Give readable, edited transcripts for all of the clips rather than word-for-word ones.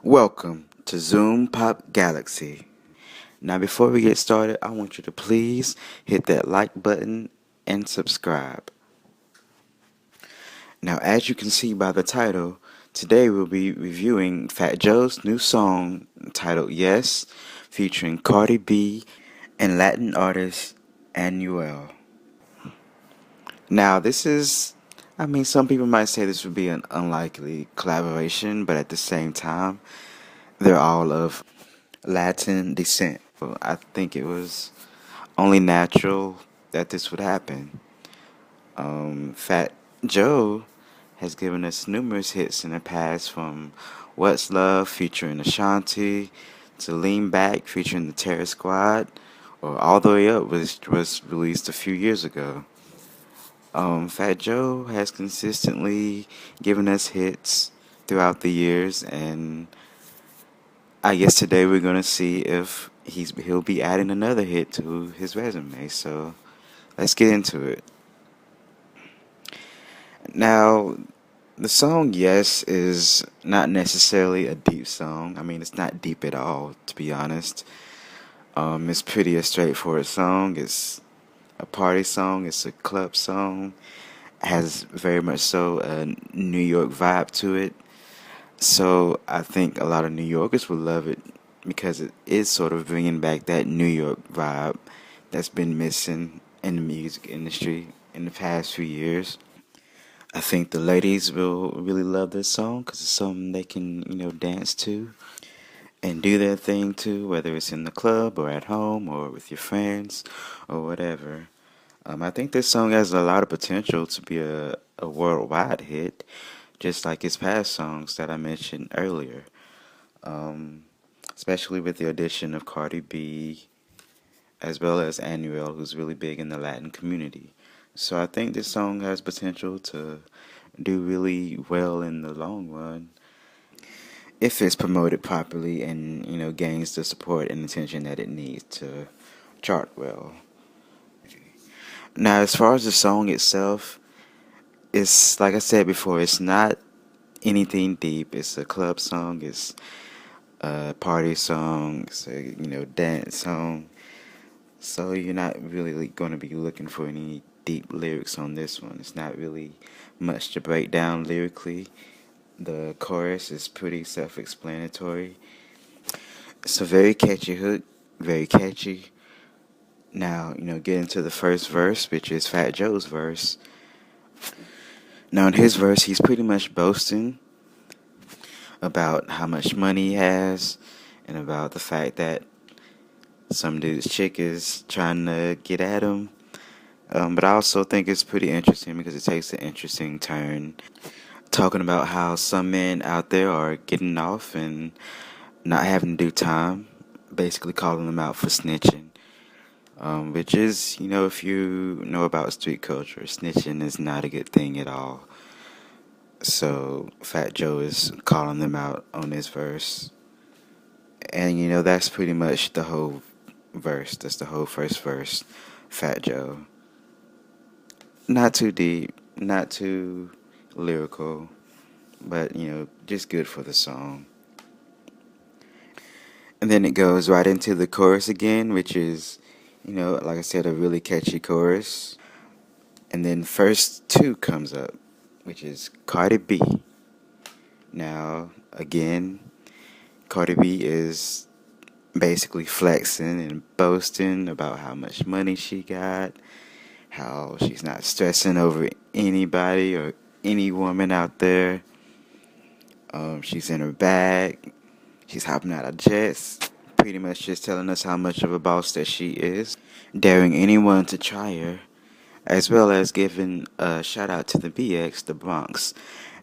Welcome to Zoom Pop Galaxy. Now, before we get started, I want you to please hit that like button and subscribe. Now, as you can see by the title, today we'll be reviewing Fat Joe's new song titled Yes, featuring Cardi B and Latin artist Anuel. Now, some people might say this would be an unlikely collaboration, but at the same time, they're all of Latin descent. Well, I think it was only natural that this would happen. Fat Joe has given us numerous hits in the past, from What's Love featuring Ashanti to Lean Back featuring the Terror Squad, or All the Way Up, which was released a few years ago. Fat Joe has consistently given us hits throughout the years, and I guess today we're gonna see if he'll be adding another hit to his resume. So let's get into it. Now, the song Yes is not necessarily a deep song. I mean, it's not deep at all, to be honest. It's pretty a straightforward song. It's a party song. It's a club song. Has very much so a New York vibe to it. So I think a lot of New Yorkers will love it because it is sort of bringing back that New York vibe that's been missing in the music industry in the past few years. I think the ladies will really love this song because it's something they can, dance to and do their thing to, whether it's in the club or at home or with your friends or whatever. I think this song has a lot of potential to be a worldwide hit, just like his past songs that I mentioned earlier, um, especially with the addition of Cardi B as well as Anuel, who's really big in the Latin community. So I think this song has potential to do really well in the long run if it's promoted properly and gains the support and attention that it needs to chart well. Now, as far as the song itself, it's like I said before, it's not anything deep. It's a club song. It's a party song. It's a dance song. So you're not really going to be looking for any deep lyrics on this one. It's not really much to break down lyrically. The chorus is pretty self-explanatory. It's a very catchy hook, very catchy. Now, get into the first verse, which is Fat Joe's verse. Now, in his verse, he's pretty much boasting about how much money he has and about the fact that some dude's chick is trying to get at him. But I also think it's pretty interesting because it takes an interesting turn, talking about how some men out there are getting off and not having to do time, basically calling them out for snitching. Which is, if you know about street culture, snitching is not a good thing at all. So Fat Joe is calling them out on this verse. And, that's pretty much the whole verse. That's the whole first verse, Fat Joe. Not too deep, not too lyrical, but, just good for the song. And then it goes right into the chorus again, which is, like I said, a really catchy chorus. And then verse 2 comes up, which is Cardi B. Now, again, Cardi B is basically flexing and boasting about how much money she got, how she's not stressing over anybody or any woman out there. She's in her bag. She's hopping out of jets, pretty much just telling us how much of a boss that she is, daring anyone to try her, as well as giving a shout out to the BX, the Bronx,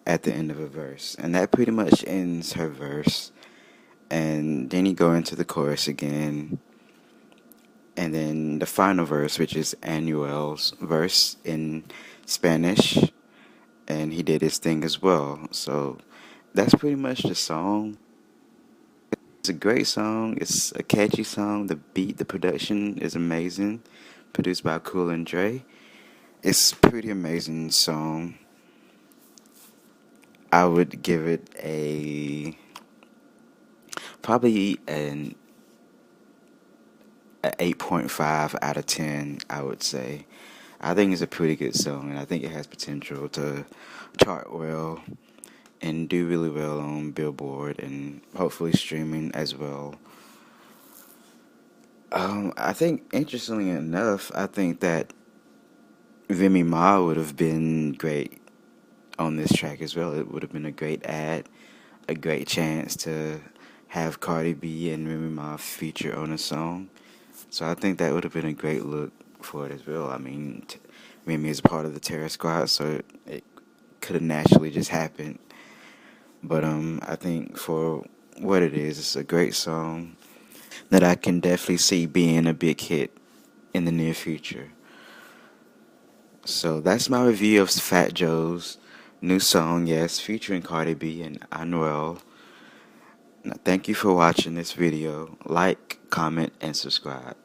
at the end of a verse. And that pretty much ends her verse. And then you go into the chorus again. And then the final verse, which is Anuel's verse in Spanish. And he did his thing as well. So that's pretty much the song. It's a great song. It's a catchy song. The beat, the production is amazing. Produced by Cool and Dre. It's a pretty amazing song. I would give it a probably a 8.5 out of 10, I would say. I think it's a pretty good song, and I think it has potential to chart well and do really well on Billboard and hopefully streaming as well. I think interestingly enough, I think that Remy Ma would have been great on this track as well. It would have been a great ad, a great chance to have Cardi B and Remy Ma feature on a song. So I think that would have been a great look for it as well. I mean, Remy is part of the Terror Squad, so it could have naturally just happened. But I think for what it is, it's a great song that I can definitely see being a big hit in the near future. So that's my review of Fat Joe's new song, yes, featuring Cardi B and Anuel. Now, thank you for watching this video. Like, comment, and subscribe.